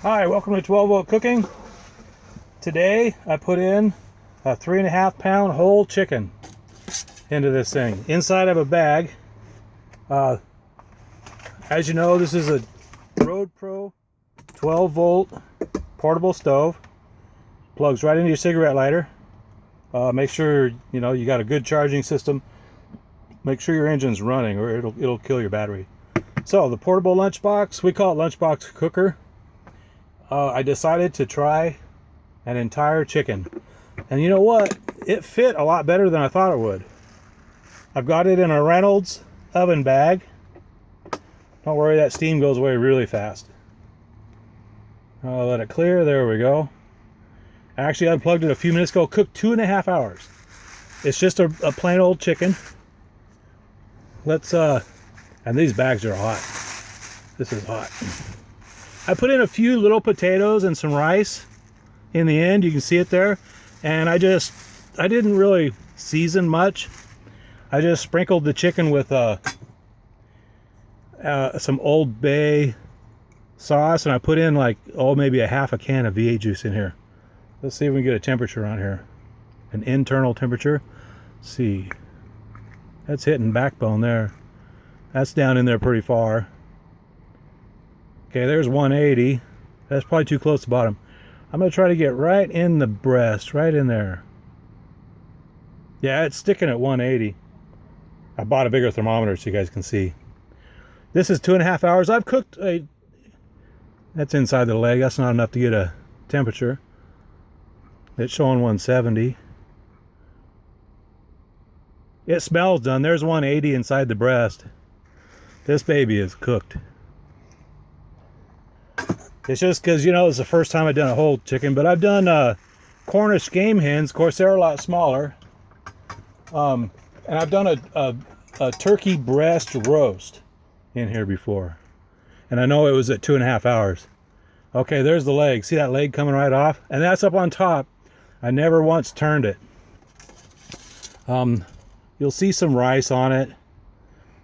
Hi, welcome to 12 Volt Cooking. Today I put in a 3.5 pound whole chicken into this thing inside of a bag. As you know, this is a RoadPro 12 volt portable stove. Plugs right into your cigarette lighter. Make sure you got a good charging system. Make sure your engine's running or it'll kill your battery. So the portable lunchbox, we call it lunchbox cooker. I decided to try an entire chicken, and you know what, it fit a lot better than I thought it would. I've got it in a Reynolds oven bag. Don't worry, that steam goes away really fast. I'll let it clear. There we go. I actually unplugged it a few minutes ago. Cooked 2.5 hours. It's just a plain old chicken. Let's and these bags are hot. This is hot. I put in a few little potatoes and some rice in the end. You can see it there. And I didn't really season much. I just sprinkled the chicken with some Old Bay sauce, and I put in maybe a half a can of V8 juice in here. Let's see if we can get a temperature on here. An internal temperature. Let's see. That's hitting backbone there. That's down in there pretty far. Okay, there's 180. That's probably too close to the bottom. I'm going to try to get right in the breast, right in there. Yeah, it's sticking at 180. I bought a bigger thermometer so you guys can see. This is 2.5 hours. I've cooked that's inside the leg. That's not enough to get a temperature. It's showing 170. It smells done. There's 180 inside the breast. This baby is cooked. It's just because, it's the first time I've done a whole chicken, but I've done Cornish game hens. Of course, they're a lot smaller. And I've done a turkey breast roast in here before. And I know it was at 2.5 hours. Okay, there's the leg. See that leg coming right off? And that's up on top. I never once turned it. You'll see some rice on it.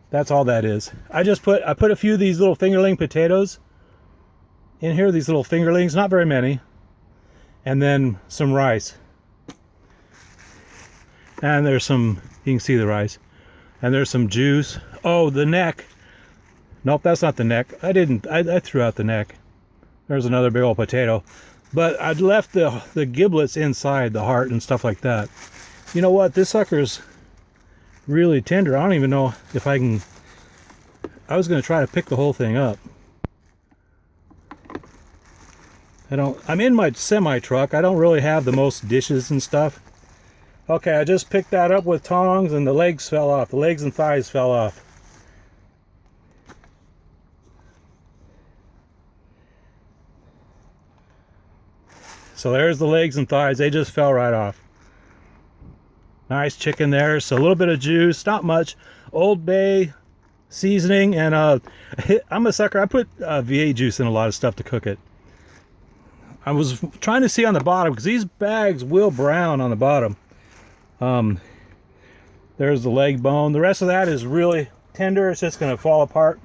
That's all that is. I put a few of these little fingerling potatoes in here, these little fingerlings, not very many, and then some rice. And there's some, you can see the rice, and there's some juice. Oh, the neck. Nope, that's not the neck. I threw out the neck. There's another big old potato, but I'd left the giblets inside, the heart and stuff like that. You know what, this sucker's really tender. I don't even know if I can. I was going to try to pick the whole thing up. I'm in my semi truck. I don't really have the most dishes and stuff. Okay, I just picked that up with tongs and the legs fell off. The legs and thighs fell off. So there's the legs and thighs. They just fell right off. Nice chicken there. So a little bit of juice, not much. Old Bay seasoning, and I'm a sucker. I put V8 juice in a lot of stuff to cook it. I was trying to see on the bottom because these bags will brown on the bottom. There's the leg bone. The rest of that is really tender. It's just going to fall apart,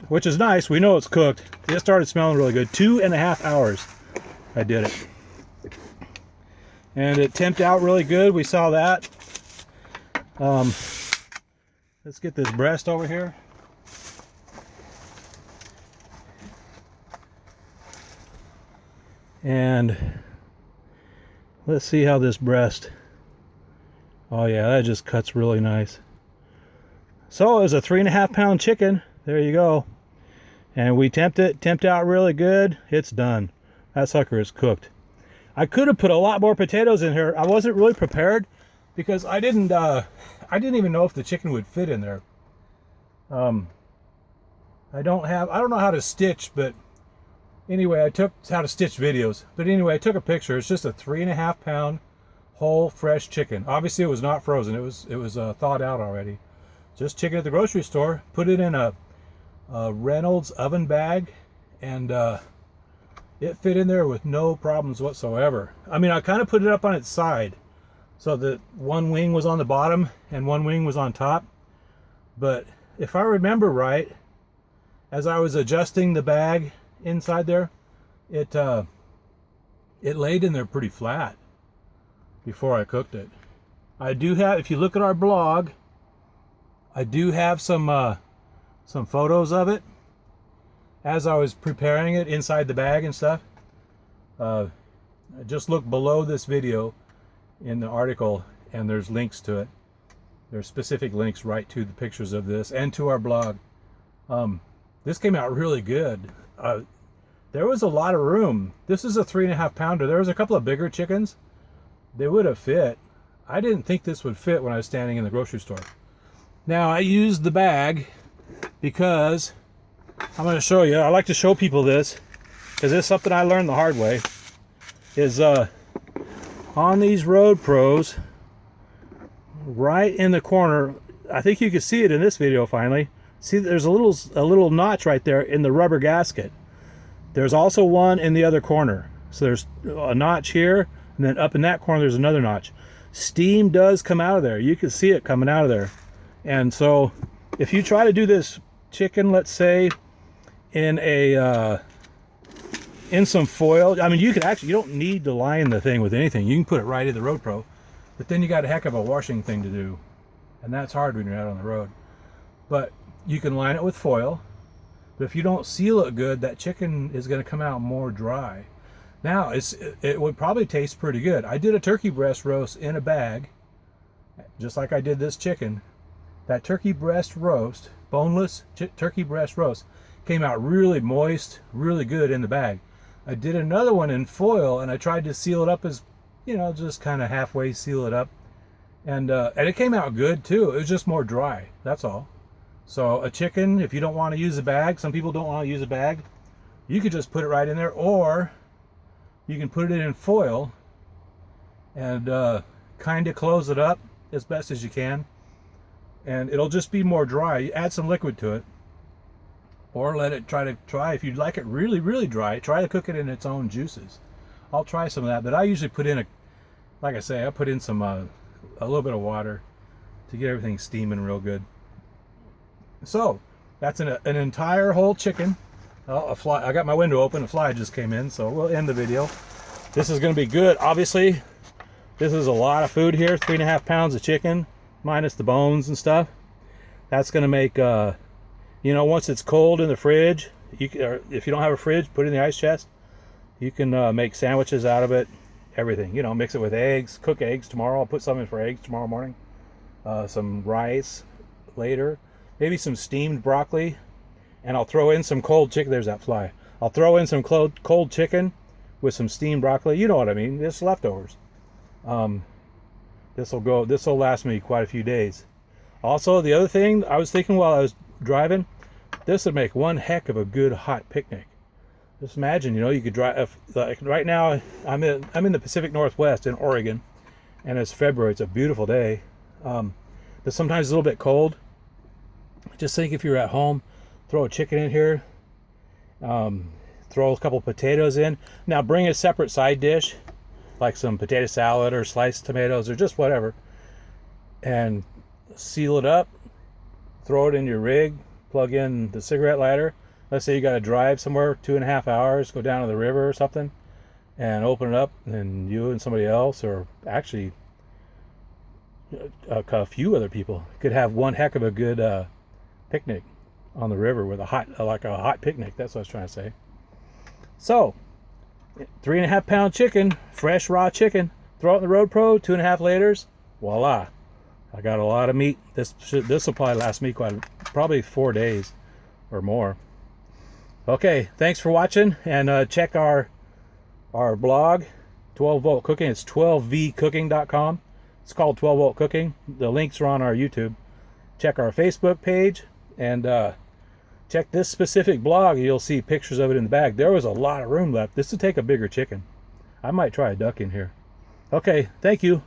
which is nice. We know it's cooked. It started smelling really good. 2.5 hours I did it. And it temped out really good. We saw that. Let's get this breast over here. And let's see how this breast. Oh yeah, that just cuts really nice. So it was a 3.5 pound chicken. There you go. And we temped out really good. It's done. That sucker is cooked. I could have put a lot more potatoes in here. I wasn't really prepared because I didn't even know if the chicken would fit in there. I don't know how to stitch, but anyway, I took how to stitch videos. But anyway, I took a picture. It's just a 3.5 pound whole fresh chicken. Obviously it was not frozen. It was thawed out already. Just chicken at the grocery store. Put it in a Reynolds oven bag, and it fit in there with no problems whatsoever. I mean, I kind of put it up on its side so that one wing was on the bottom and one wing was on top. But if I remember right, as I was adjusting the bag inside there, it laid in there pretty flat before I cooked it. I do have, if you look at our blog, I do have some photos of it as I was preparing it inside the bag and stuff. Just look below this video in the article and there's links to it. There's specific links right to the pictures of this and to our blog. This came out really good. There was a lot of room. This is a 3.5 pounder. There was a couple of bigger chickens. They would have fit. I didn't think this would fit when I was standing in the grocery store. Now I used the bag because I'm going to show you. I like to show people this because it's something I learned the hard way. Is on these RoadPros, right in the corner, I think you can see it in this video finally. See, there's a little notch right there in the rubber gasket. There's also one in the other corner. So there's a notch here, and then up in that corner there's another notch. Steam does come out of there. You can see it coming out of there. And so if you try to do this chicken, let's say, in a in some foil, I mean, you don't need to line the thing with anything. You can put it right in the RoadPro, but then you got a heck of a washing thing to do, and that's hard when you're out on the road. But you can line it with foil, but if you don't seal it good, that chicken is going to come out more dry. Now it would probably taste pretty good. I did a turkey breast roast in a bag, just like I did this chicken. That turkey breast roast, boneless turkey breast roast, came out really moist, really good in the bag. I did another one in foil, and I tried to seal it up as, you know, just kind of halfway seal it up, and it came out good too. It was just more dry. That's all. So a chicken, if you don't want to use a bag, some people don't want to use a bag, you could just put it right in there, or you can put it in foil and kind of close it up as best as you can, and it'll just be more dry. You add some liquid to it, or let it try if you'd like it really, really dry, try to cook it in its own juices. I'll try some of that, but I usually put in like I say, I put in some a little bit of water to get everything steaming real good. So that's an entire whole chicken. Oh, a fly! I got my window open. A fly just came in, so we'll end the video. This is going to be good. Obviously, this is a lot of food here. 3.5 pounds of chicken, minus the bones and stuff. That's going to make, you know, once it's cold in the fridge, or if you don't have a fridge, put it in the ice chest. You can make sandwiches out of it. Everything. You know, mix it with eggs. Cook eggs tomorrow. I'll put some in for eggs tomorrow morning. Some rice later. Maybe some steamed broccoli. And I'll throw in some cold chicken. There's that fly. I'll throw in some cold chicken with some steamed broccoli. You know what I mean. Just leftovers. This will last me quite a few days. Also, the other thing I was thinking while I was driving, this would make one heck of a good hot picnic. Just imagine, you know, you could drive. Like right now, I'm in the Pacific Northwest in Oregon, and it's February. It's a beautiful day, but sometimes it's a little bit cold. Just think if you're at home, throw a chicken in here, throw a couple potatoes in. Now bring a separate side dish, like some potato salad or sliced tomatoes or just whatever, and seal it up. Throw it in your rig, plug in the cigarette lighter. Let's say you got to drive somewhere 2.5 hours, go down to the river or something, and open it up, and you and somebody else, or actually a few other people, could have one heck of a good picnic on the river with a hot picnic. That's what I was trying to say. So 3.5 pound chicken, fresh raw chicken, throw it in the RoadPro, 2.5 liters, voila. I got a lot of meat. This will probably last me probably 4 days or more. Okay, thanks for watching, and check our blog, 12 Volt Cooking. It's 12vcooking.com. It's called 12 Volt Cooking. The links are on our YouTube. Check our Facebook page, and check this specific blog. You'll see pictures of it in the bag. There was a lot of room left. This would take a bigger chicken. I might try a duck in here. Okay, thank you.